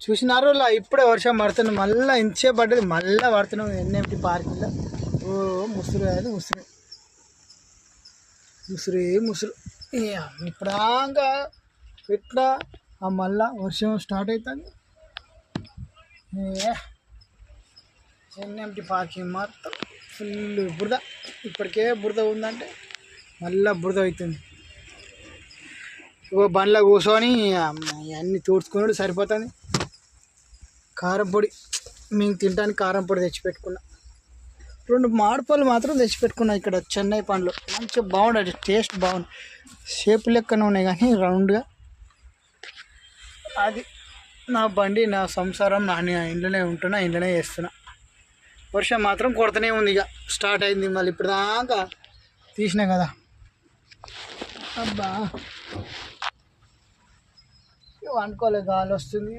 చూసినారు ఇప్పుడే వర్షం పడుతుంది, మళ్ళీ ఇంచే పడ్డది, మళ్ళీ పడుతున్నాం ఎన్ఎంటి పార్కింగ్లో. ఓ ముసురు అది ముసురు ముసురే ముసురు. ఇప్పుడాగా ఎట్లా మళ్ళా వర్షం స్టార్ట్ అవుతుంది. ఎన్ఎంటి పార్కింగ్ మాత్రం ఫుల్ బురద. ఇప్పటికే బురద ఉందంటే మళ్ళీ బురద అవుతుంది. బండ్లో కూర్చొని అన్నీ తూడ్చుకున్నాడు సరిపోతుంది. కారం పొడి మేము తినడానికి కారం పొడి తెచ్చిపెట్టుకున్నా. 2 మామిడిపళ్ళు మాత్రం తెచ్చిపెట్టుకున్నా. ఇక్కడ చెన్నై పండ్లు మంచిగా బాగుండదు, టేస్ట్ బాగుంది. షేప్ లెక్కన ఉన్నాయి కానీ రౌండ్గా. అది నా బండి, నా సంసారం, నా ఇంట్లోనే ఉంటున్నా, ఇంట్లోనే చేస్తున్నా. వర్షం మాత్రం కొడుతూనే ఉంది. ఇక స్టార్ట్ అయింది మళ్ళీ. ఇప్పుడు దాకా తీసినా కదా. అబ్బా అనుకోలేదు, గాలి వస్తుంది.